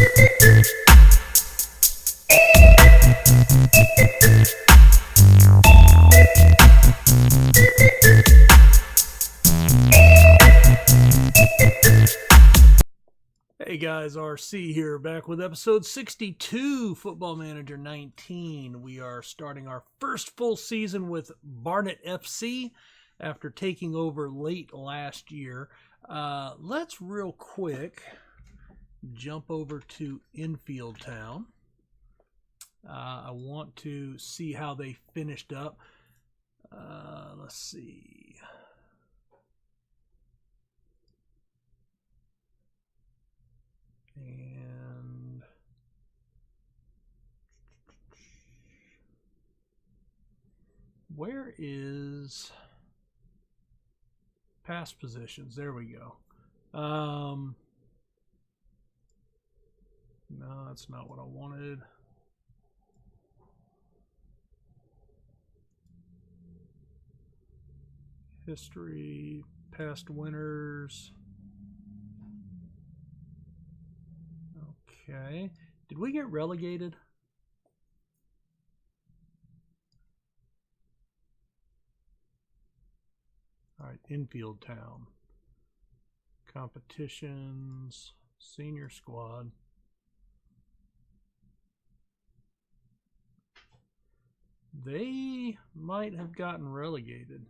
Hey guys, RC here, back with episode 62, Football Manager 19. We are starting our first full season with Barnet FC after taking over late last year. Let's real quick jump over to Enfield Town. I want to see how they finished up. Let's see. And where is past positions? There we go. No, that's not what I wanted. History, past winners. Okay. Did we get relegated? All right, Enfield Town. Competitions, senior squad. They might have gotten relegated.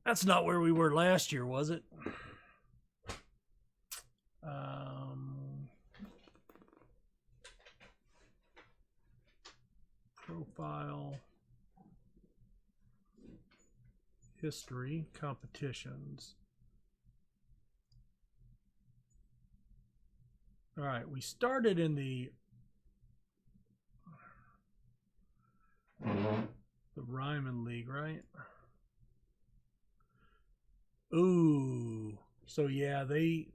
That's not where we were last year, was it? Profile, history, competitions. All right, we started in the Isthmian League, right? Ooh, so yeah, they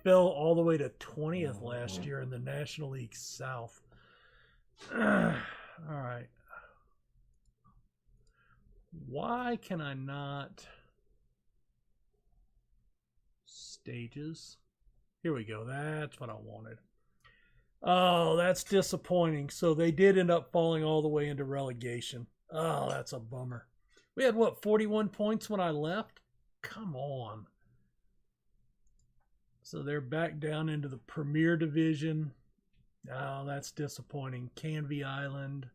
fell all the way to 20th last year in the National League South. All right. Why can I not stages? Here we go. That's what I wanted. Oh, that's disappointing. So they did end up falling all the way into relegation. Oh, that's a bummer. We had, what, 41 points when I left? Come on. So they're back down into the Premier Division. Oh, that's disappointing. Canvey Island,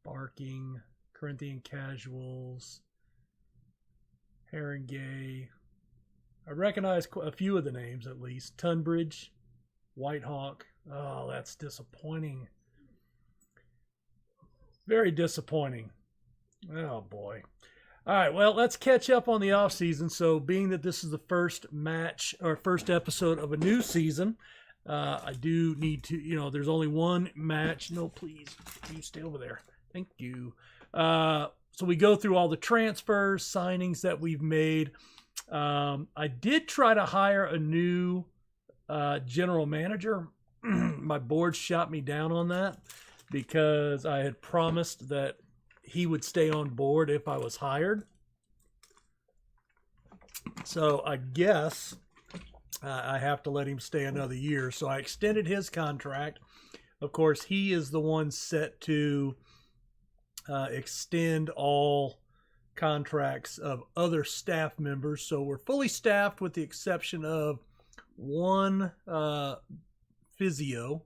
Barking, Corinthian Casuals, Haringey. I recognize a few of the names at least. Tunbridge, Whitehawk. Oh, that's disappointing. Very disappointing. Oh, boy. All right, well, let's catch up on the offseason. So being that this is the first match or first episode of a new season, I do need to, there's only one match. No, please, you stay over there. Thank you. So we go through all the transfers, signings that we've made. I did try to hire a new general manager. My board shot me down on that because I had promised that he would stay on board if I was hired. So I guess I have to let him stay another year. So I extended his contract. Of course, he is the one set to extend all contracts of other staff members. So we're fully staffed with the exception of one physio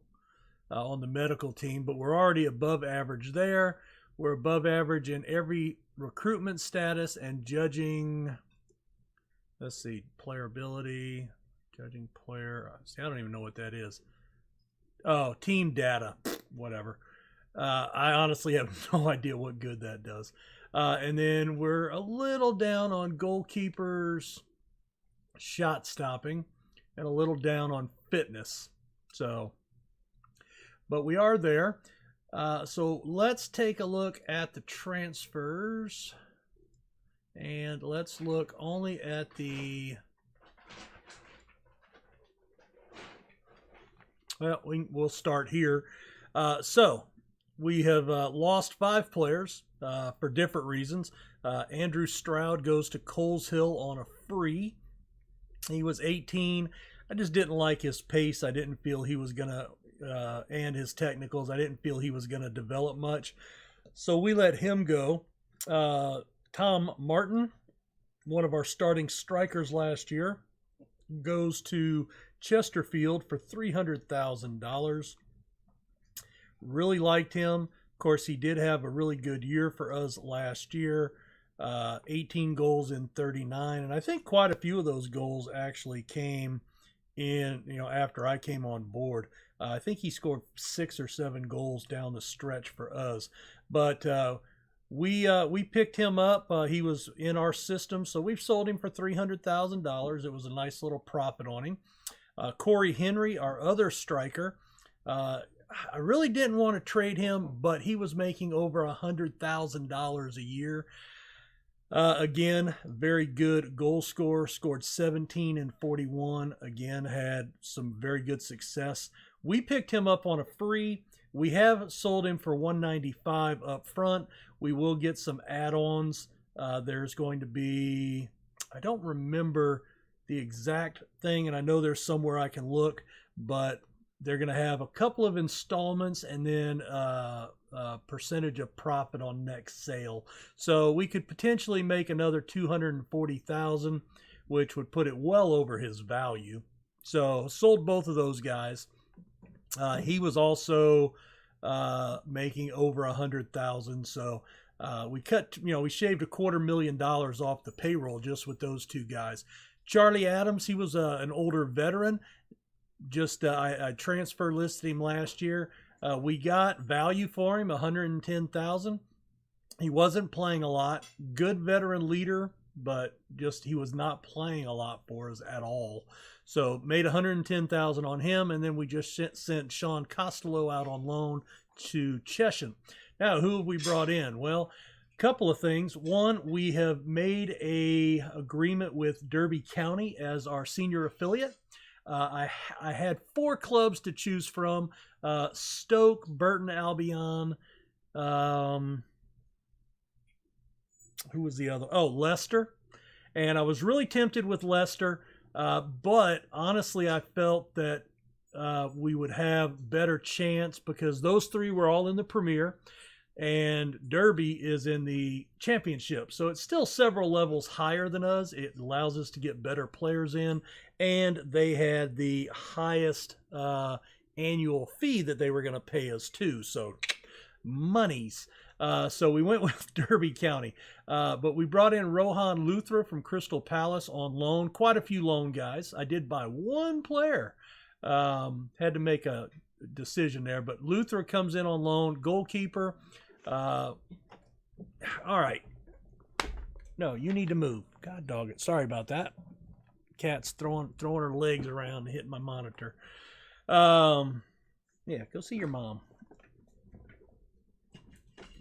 on the medical team, but we're already above average there. We're above average in every recruitment status and judging. Let's see, player ability, judging player. See, I don't even know what that is. Oh, team data, whatever. I honestly have no idea what good that does. And then we're a little down on goalkeepers, shot stopping, and a little down on fitness. So, but we are there. So let's take a look at the transfers. And let's look only at the... Well, we'll start here. So we have lost 5 players for different reasons. Andrew Stroud goes to Coles Hill on a free. He was 18. I just didn't like his pace. I didn't feel he was going to, and his technicals, I didn't feel he was going to develop much. So we let him go. Tom Martin, one of our starting strikers last year, goes to Chesterfield for $300,000. Really liked him. Of course, he did have a really good year for us last year. 18 goals in 39, and I think quite a few of those goals actually came in, after I came on board. I think he scored 6 or 7 goals down the stretch for us. But we picked him up. He was in our system, so we've sold him for $300,000. It was a nice little profit on him. Corey Henry, our other striker, I really didn't want to trade him, but he was making over $100,000 a year. Again, very good goal scorer, scored 17 and 41. Again, had some very good success. We picked him up on a free. We have sold him for $195 up front. We will get some add-ons. There's going to be, I don't remember the exact thing, and I know there's somewhere I can look, but they're going to have a couple of installments and then a percentage of profit on next sale. So we could potentially make another $240,000, which would put it well over his value. So sold both of those guys. He was also making over $100,000. So we shaved $250,000 off the payroll just with those two guys. Charlie Adams, he was an older veteran. I transfer listed him last year. We got value for him, $110,000. He wasn't playing a lot. Good veteran leader, but he was not playing a lot for us at all. So made $110,000 on him, and then we just sent Sean Costello out on loan to Cheshire. Now, who have we brought in? Well, a couple of things. One, we have made a agreement with Derby County as our senior affiliate. I had 4 clubs to choose from: Stoke, Burton Albion. Who was the other? Oh, Leicester. And I was really tempted with Leicester, but honestly, I felt that we would have better chance because those 3 were all in the Premier, and Derby is in the Championship. So it's still several levels higher than us. It allows us to get better players in, and they had the highest annual fee that they were going to pay us too. So monies. So we went with Derby County. But we brought in Rohan Luthra from Crystal Palace on loan. Quite a few loan guys. I did buy 1 player. Had to make a decision there. But Luthra comes in on loan. Goalkeeper. All right. No, you need to move. God dog it. Sorry about that. Cat's throwing her legs around and hitting my monitor. Yeah, go see your mom.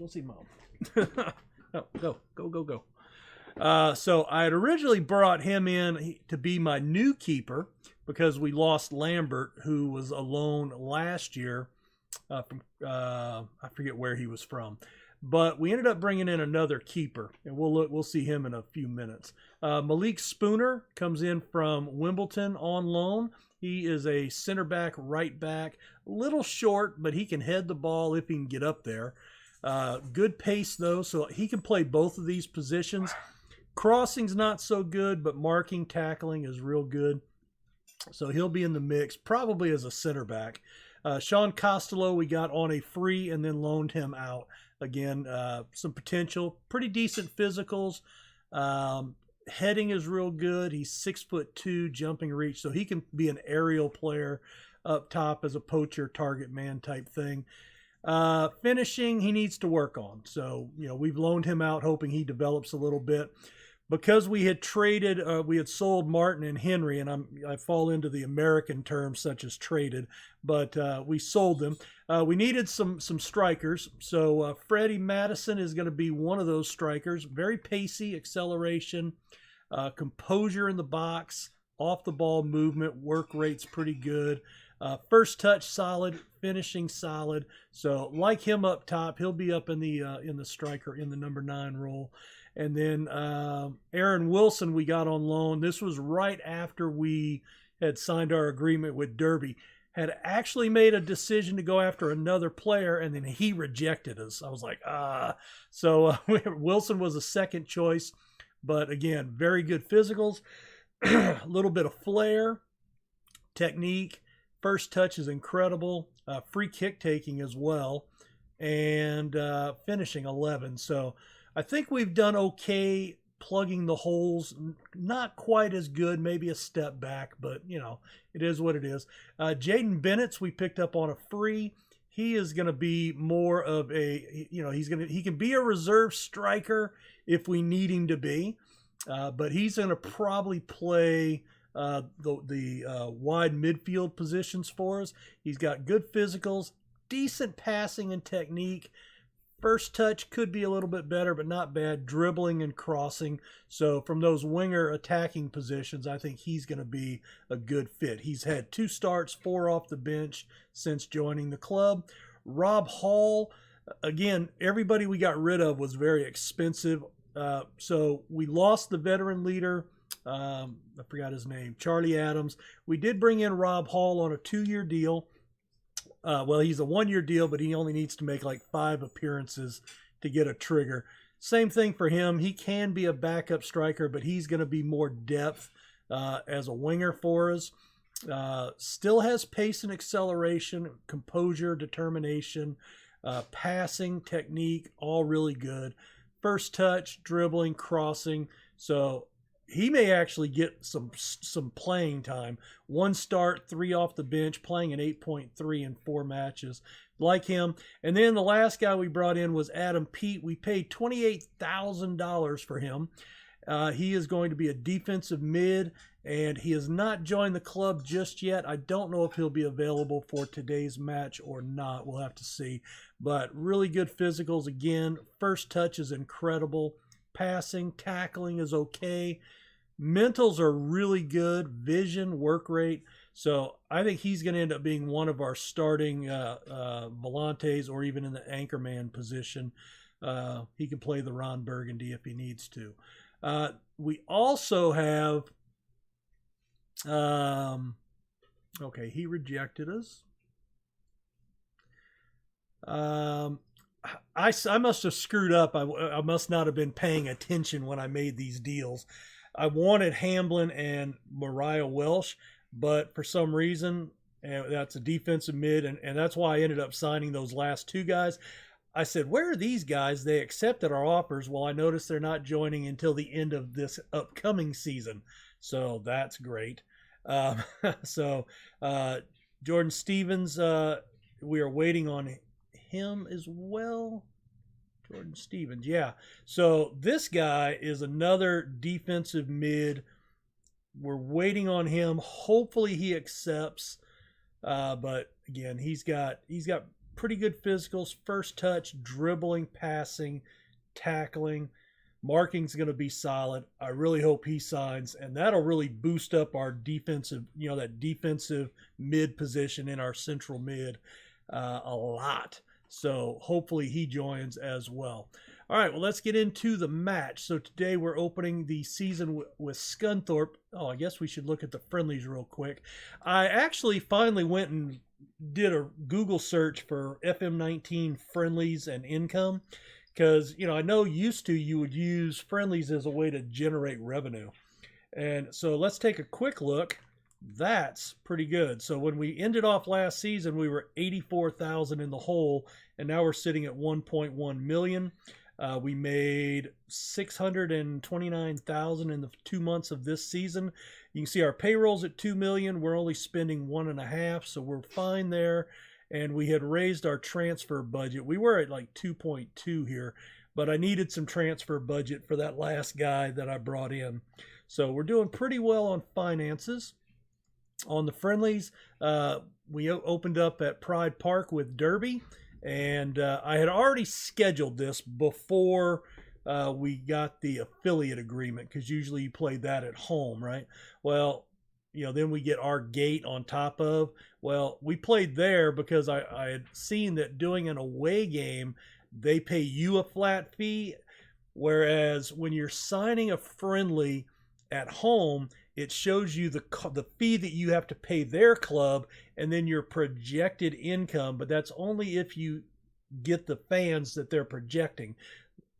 Go see mom. No, go. So I had originally brought him in to be my new keeper because we lost Lambert, who was a loan last year from I forget where he was from. But we ended up bringing in another keeper, and we'll see him in a few minutes. Malik Spooner comes in from Wimbledon on loan. He is a center back, right back, a little short, but he can head the ball if he can get up there. Good pace though, so he can play both of these positions. Crossing's not so good, but marking, tackling is real good. So he'll be in the mix, probably as a center back. Sean Costello we got on a free and then loaned him out. Again, some potential, pretty decent physicals. Heading is real good. He's 6'2", jumping reach, so he can be an aerial player up top as a poacher, target man type thing. Finishing, he needs to work on. So, we've loaned him out hoping he develops a little bit. Because we had sold Martin and Henry, and I fall into the American terms such as traded, but we sold them. We needed some strikers. So Freddie Madison is going to be one of those strikers. Very pacey, acceleration, composure in the box, off the ball movement, work rate's pretty good. First touch solid, finishing solid. So like him up top, he'll be up in the striker in the number 9 role. And then Aaron Wilson we got on loan. This was right after we had signed our agreement with Derby, had actually made a decision to go after another player, and then he rejected us. I was like, So Wilson was a second choice, but again, very good physicals, a little bit of flair, technique, first touch is incredible, free kick taking as well, and finishing 11. So I think we've done okay plugging the holes. Not quite as good, maybe a step back, but you know, it is what it is. Jaden Bennett's we picked up on a free. He is going to be more of a, you know, he can be a reserve striker if we need him to be, but he's going to probably play the wide midfield positions for us. He's got good physicals, decent passing and technique. First touch could be a little bit better, but not bad. Dribbling and crossing. So from those winger attacking positions, I think he's going to be a good fit. He's had 2 starts, 4 off the bench since joining the club. Rob Hall, again, everybody we got rid of was very expensive. So we lost the veteran leader. I forgot his name, Charlie Adams. We did bring in Rob Hall on a 2-year deal. Well, he's a 1-year deal, but he only needs to make like 5 appearances to get a trigger. Same thing for him. He can be a backup striker, but he's going to be more depth as a winger for us. Still has pace and acceleration, composure, determination, passing, technique, all really good. First touch, dribbling, crossing. So he may actually get some playing time. 1 start, 3 off the bench, playing an 8.3 in 4 matches. Like him. And then the last guy we brought in was Adam Pete. We paid $28,000 for him. He is going to be a defensive mid, and he has not joined the club just yet. I don't know if he'll be available for today's match or not. We'll have to see. But really good physicals again. First touch is incredible. Passing, tackling is okay. Mentals are really good. Vision, work rate. So I think he's going to end up being one of our starting volantes, or even in the anchorman position. He can play the Ron Burgundy if he needs to. We also have, okay, he rejected us. I must have screwed up. I must not have been paying attention when I made these deals. I wanted Hamblin and Mariah Welsh, but for some reason, that's a defensive mid, and that's why I ended up signing those last 2 guys. I said, where are these guys? They accepted our offers. Well, I noticed they're not joining until the end of this upcoming season. So that's great. Jordan Stevens, we are waiting on him as well. Jordan Stevens, yeah. So this guy is another defensive mid. We're waiting on him. Hopefully he accepts. But again, he's got pretty good physicals, first touch, dribbling, passing, tackling. Marking's going to be solid. I really hope he signs, and that'll really boost up our defensive, that defensive mid position in our central mid a lot. So hopefully he joins as well. All right, well, let's get into the match. So today we're opening the season with Scunthorpe. Oh, I guess we should look at the friendlies real quick. I actually finally went and did a Google search for FM19 friendlies and income, because, I know used to you would use friendlies as a way to generate revenue. And so let's take a quick look. That's pretty good. So when we ended off last season, we were 84,000 in the hole, and now we're sitting at 1.1 million. We made 629,000 in the 2 months of this season. You can see our payroll's at 2 million. We're only spending 1.5, so we're fine there. And we had raised our transfer budget. We were at like 2.2 here, but I needed some transfer budget for that last guy that I brought in. So we're doing pretty well on finances. On the friendlies, we opened up at Pride Park with Derby, and I had already scheduled this before we got the affiliate agreement, because usually you play that at home, right? Well, then we get our gate on top of. Well, we played there because I had seen that doing an away game, they pay you a flat fee, whereas when you're signing a friendly, at home, it shows you the fee that you have to pay their club and then your projected income, but that's only if you get the fans that they're projecting.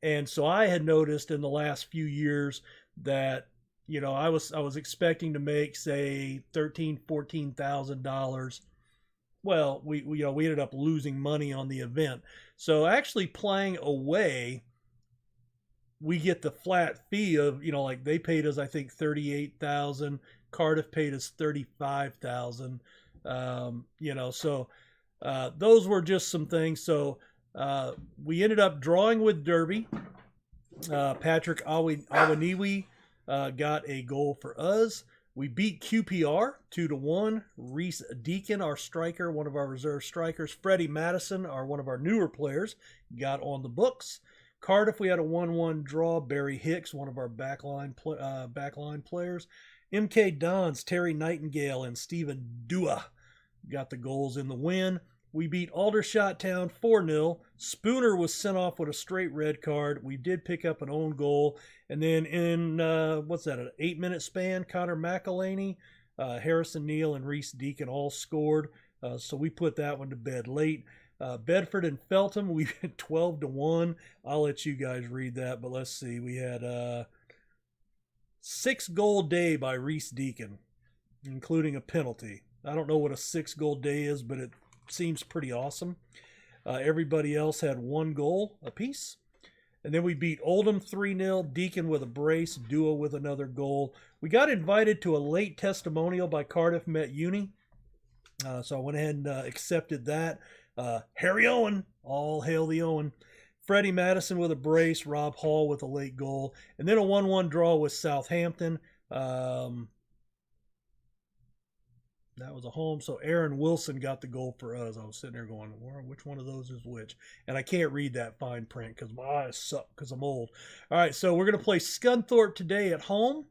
And so I had noticed in the last few years that, you know, I was expecting to make, say, $13,000-$14,000. Well, we ended up losing money on the event. So actually playing away, we get the flat fee of, you know, like they paid us, I think, $38,000. Cardiff paid us $35,000. You know, so those were just some things. So we ended up drawing with Derby. Patrick Awaniwi got a goal for us. We beat QPR 2-1. Reese Deacon, our striker, one of our reserve strikers. Freddie Madison, one of our newer players, got on the books. Cardiff, we had a 1-1 draw. Barry Hicks, one of our backline players. MK Dons, Terry Nightingale, and Stephen Dua got the goals in the win. We beat Aldershot Town 4-0. Spooner was sent off with a straight red card. We did pick up an own goal. And then in, an 8-minute span, Connor McElhaney, Harrison Neal, and Reese Deacon all scored. So we put that one to bed late. Bedford and Feltham, we had 12-1. I'll let you guys read that, but let's see. We had a 6-goal day by Reese Deacon, including a penalty. I don't know what a 6-goal day is, but it seems pretty awesome. Everybody else had 1 goal apiece. And then we beat Oldham 3-0, Deacon with a brace, Dua with another goal. We got invited to a late testimonial by Cardiff Met Uni. So I went ahead and accepted that. Harry Owen, all hail the Owen. Freddie Madison with a brace, Rob Hall with a late goal. And then a 1-1 draw with Southampton. That was a home. So Aaron Wilson got the goal for us. I was sitting there going, which one of those is which? And I can't read that fine print because my eyes suck because I'm old. All right, so we're going to play Scunthorpe today at home.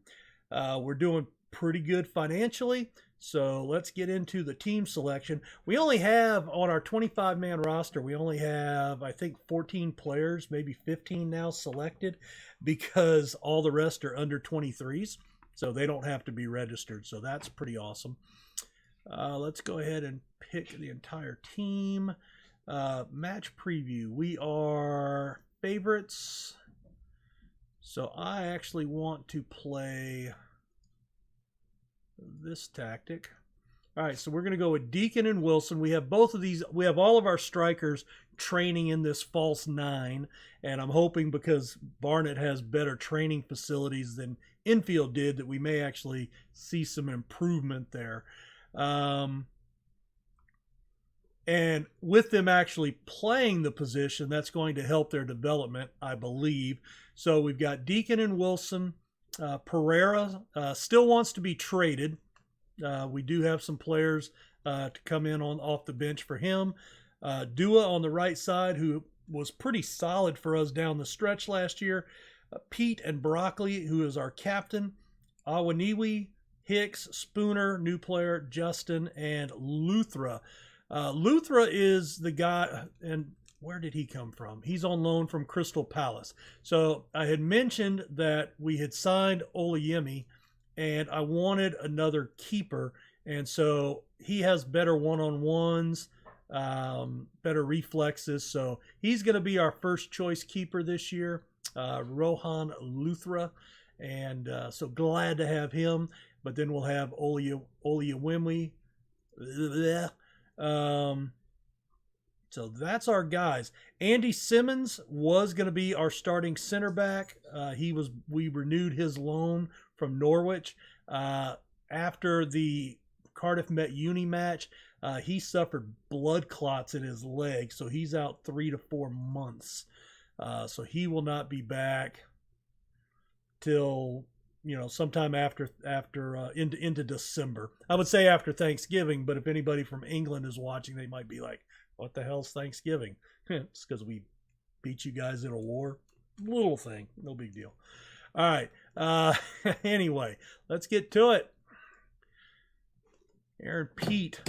We're doing pretty good financially. So let's get into the team selection. We only have, on our 25-man roster, we only have, I think, 14 players, maybe 15 now selected because all the rest are under 23s. So they don't have to be registered. So that's pretty awesome. Let's go ahead and pick the entire team. Match preview. We are favorites. So I actually want to play this tactic. All right, so we're going to go with Deacon and Wilson. We have both of these. We have all of our strikers training in this false 9, and I'm hoping because Barnet has better training facilities than Enfield did that we may actually see some improvement there. And with them actually playing the position, that's going to help their development, I believe. So we've got Deacon and Wilson. Pereira still wants to be traded. We do have some players to come in off the bench for him. Dua on the right side, who was pretty solid for us down the stretch last year. Pete and Broccoli, who is our captain. Awaniwi, Hicks, Spooner, new player, Justin, and Luthra. Luthra is the guy, and where did he come from? He's on loan from Crystal Palace. So I had mentioned that we had signed Olayemi, and I wanted another keeper. And so he has better one-on-ones, better reflexes. So he's going to be our first choice keeper this year, Rohan Luthra. And so glad to have him. But then we'll have Olayemi. So that's our guys. Andy Simmons was going to be our starting center back. We renewed his loan from Norwich. After the Cardiff Met Uni match, he suffered blood clots in his leg, so he's out 3 to 4 months. So he will not be back till sometime after into December. I would say after Thanksgiving, but if anybody from England is watching, they might be like, what the hell's Thanksgiving? It's because we beat you guys in a war. Little thing, no big deal. All right. Anyway, let's get to it. Aaron Pete,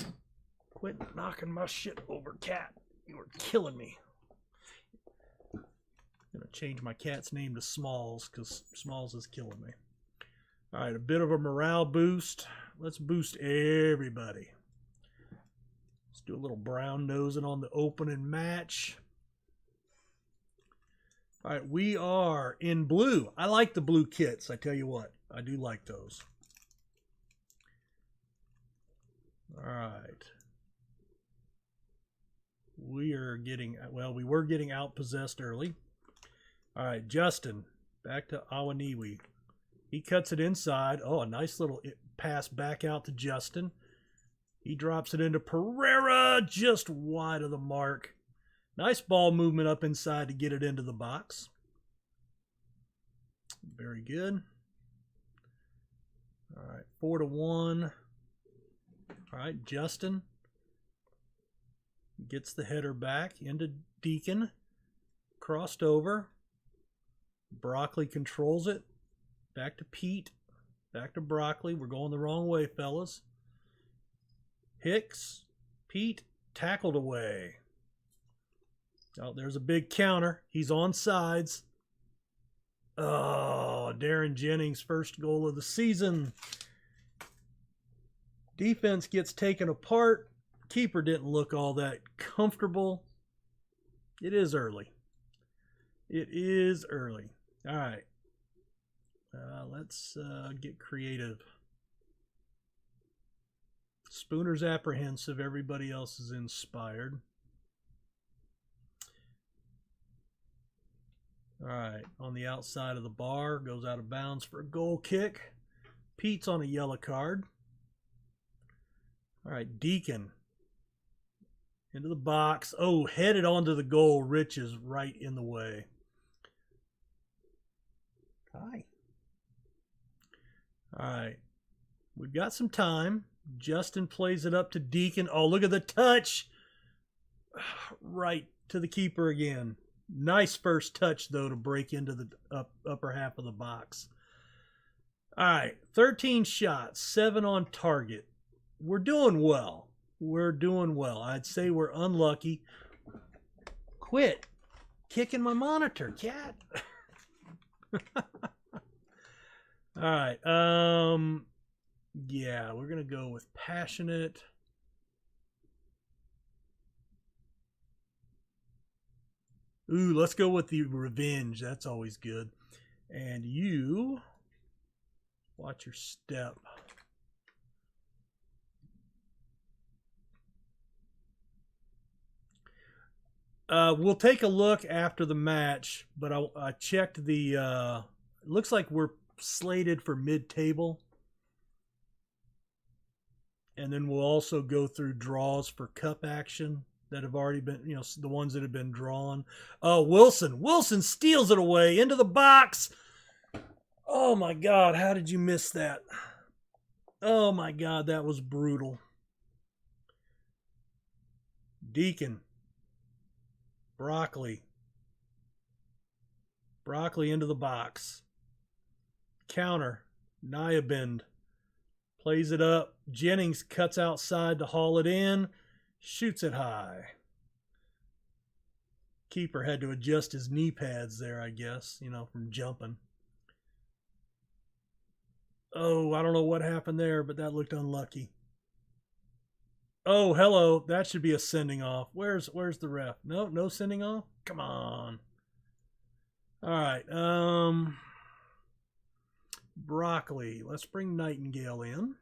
quit knocking my shit over, cat. You are killing me. I'm going to change my cat's name to Smalls because Smalls is killing me. All right, a bit of a morale boost. Let's boost everybody. Let's do a little brown nosing on the opening match. All right, we are in blue. I like the blue kits. I tell you what, I do like those. All right. We are getting, well, we were getting outpossessed early. All right, Justin, back to Awaniwi. He cuts it inside. Oh, a nice little pass back out to Justin. He drops it into Pereira, just wide of the mark. Nice ball movement up inside to get it into the box. Very good. All right, 4-1. All right, Justin gets the header back into Deacon. Crossed over. Broccoli controls it. Back to Pete. Back to Broccoli. We're going the wrong way, fellas. Hicks. Pete tackled away. Oh, there's a big counter. He's on sides. Oh, Darren Jennings' first goal of the season. Defense gets taken apart. Keeper didn't look all that comfortable. It is early. It is early. All right. Let's get creative. Spooner's apprehensive. Everybody else is inspired. All right. On the outside of the bar. Goes out of bounds for a goal kick. Pete's on a yellow card. All right. Deacon. Into the box. Oh, headed onto the goal. Rich is right in the way. Hi. All right. We've got some time. Justin plays it up to Deacon. Oh, look at the touch. Right to the keeper again. Nice first touch, though, to break into the upper half of the box. All right. 13 shots, 7 on target. We're doing well. We're doing well. I'd say we're unlucky. Quit kicking my monitor, cat. All right. Yeah, we're going to go with passionate. Ooh, let's go with the revenge. That's always good. And you watch your step. We'll take a look after the match, but I checked the it looks like we're slated for mid-table. And then we'll also go through draws for cup action that have already been, you know, the ones that have been drawn. Oh, Wilson steals it away into the box. Oh my God, how did you miss that? Oh my God, that was brutal. Deacon. Broccoli into the box. Counter. Nyabend plays it up. Jennings cuts outside to haul it in. Shoots it high. Keeper had to adjust his knee pads there, I guess, you know, from jumping. Oh, I don't know what happened there, but that looked unlucky. Oh, hello. That should be a sending off. Where's the ref? No sending off? Come on. All right. Broccoli. Let's bring Nightingale in.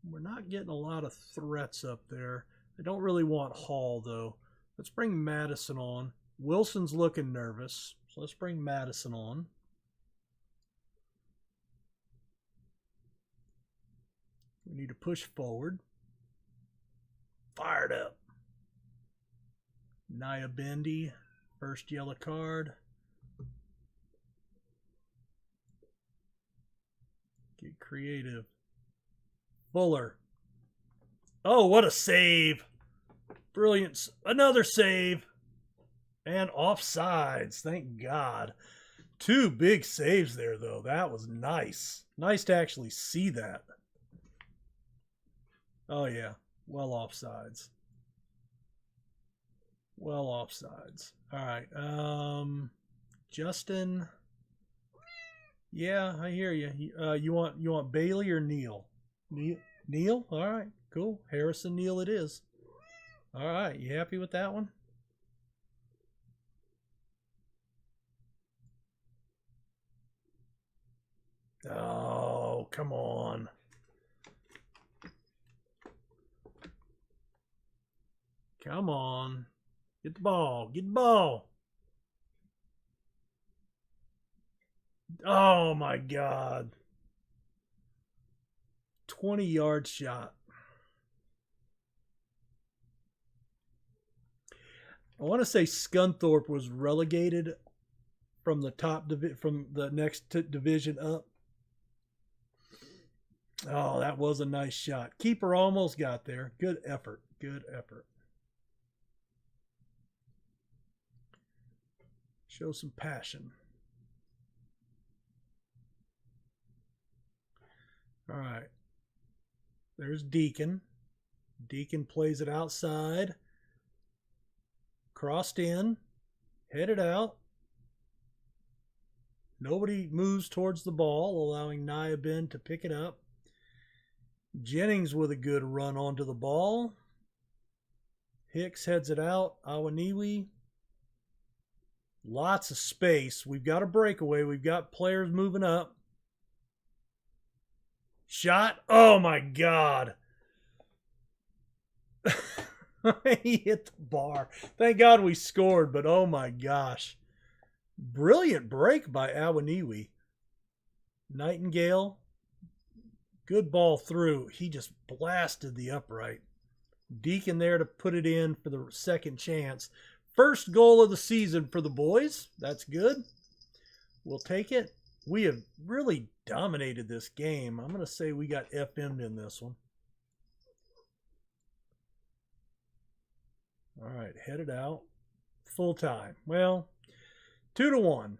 We're not getting a lot of threats up there. I don't really want Hall, though. Let's bring Madison on. Wilson's looking nervous, so let's bring Madison on. We need to push forward. Fired up. Nyabendi, first yellow card. Get creative. Fuller. Oh, what a save. Brilliant. Another save. And offsides. Thank God. 2 big saves there, though. That was nice. Nice to actually see that. Oh, yeah. Well offsides. Well offsides. All right. Justin. Yeah, I hear you. You want Bailey or Neal? Neal? All right, cool. Harrison Neal it is. All right, you happy with that one? Oh, come on. Come on. Get the ball. Get the ball. Oh, my God. 20-yard shot. I want to say Scunthorpe was relegated from the from the next division up. Oh, that was a nice shot. Keeper almost got there. Good effort. Good effort. Show some passion. All right. There's Deacon. Deacon plays it outside. Crossed in. Headed out. Nobody moves towards the ball, allowing Niabin to pick it up. Jennings with a good run onto the ball. Hicks heads it out. Awaniwi. Lots of space. We've got a breakaway. We've got players moving up. Shot. Oh, my God. He hit the bar. Thank God we scored, but oh, my gosh. Brilliant break by Awaniwi. Nightingale. Good ball through. He just blasted the upright. Deacon there to put it in for the second chance. First goal of the season for the boys. That's good. We'll take it. We have really dominated this game. I'm going to say we got FM'd in this one. All right, headed out. Full time. Well, 2-1.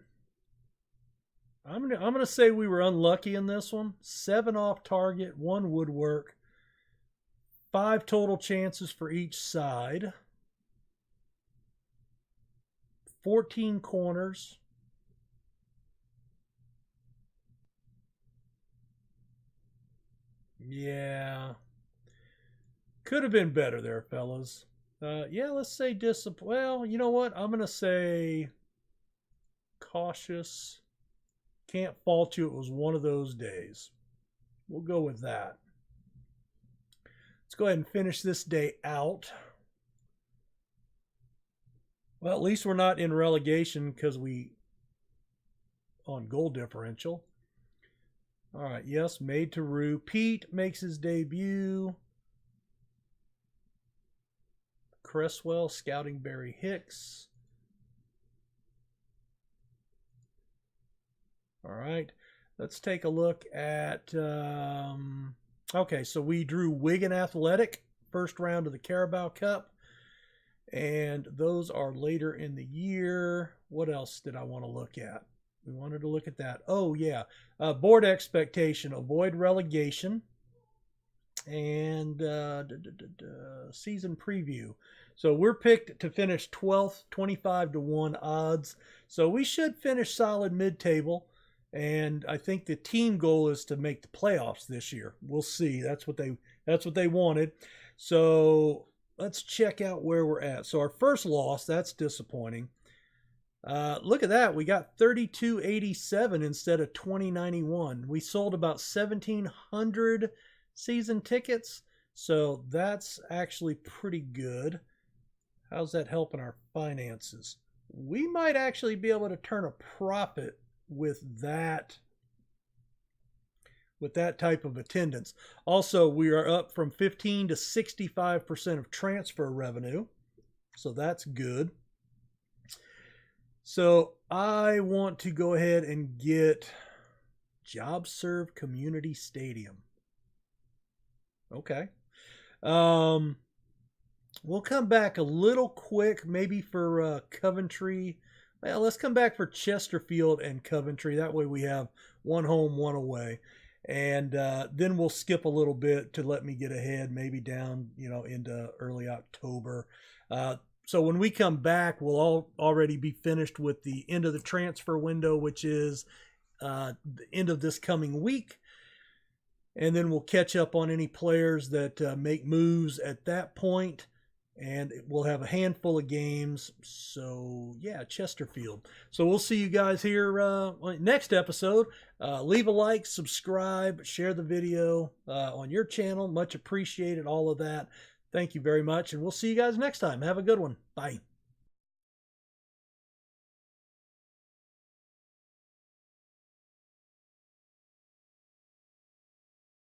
I'm gonna say we were unlucky in this one. 7 off target, 1 woodwork, 5 total chances for each side, 14 corners. Yeah, could have been better there, fellas. Yeah, let's say discipline. Well, you know what? I'm gonna say cautious. Can't fault you. It was one of those days. We'll go with that. Let's go ahead and finish this day out. Well, at least we're not in relegation because we on goal differential. All right, yes, made to Rue. Pete makes his debut. Cresswell scouting Barry Hicks. All right, let's take a look at, okay, so we drew Wigan Athletic, first round of the Carabao Cup, and those are later in the year. What else did I want to look at? We wanted to look at that. Oh, yeah, board expectation, avoid relegation, and season preview. So we're picked to finish 12th, 25-1 odds, so we should finish solid mid-table. And I think the team goal is to make the playoffs this year. We'll see. That's what they wanted. So let's check out where we're at. So our first loss, that's disappointing. Look at that. We got 3287 instead of 2091. We sold about 1,700 season tickets. So that's actually pretty good. How's that helping our finances? We might actually be able to turn a profit with that type of attendance. Also, we are up from 15 to 65% of transfer revenue, so that's good. So I want to go ahead and get JobServe Community Stadium. Okay. We'll come back a little quick, maybe for Coventry. Well, let's come back for Chesterfield and Coventry. That way we have 1 home, 1 away. And then we'll skip a little bit to let me get ahead, maybe down, into early October. So when we come back, we'll already be finished with the end of the transfer window, which is the end of this coming week. And then we'll catch up on any players that make moves at that point. And we'll have a handful of games. So, yeah, Chesterfield. So we'll see you guys here next episode. Leave a like, subscribe, share the video on your channel. Much appreciated, all of that. Thank you very much. And we'll see you guys next time. Have a good one. Bye.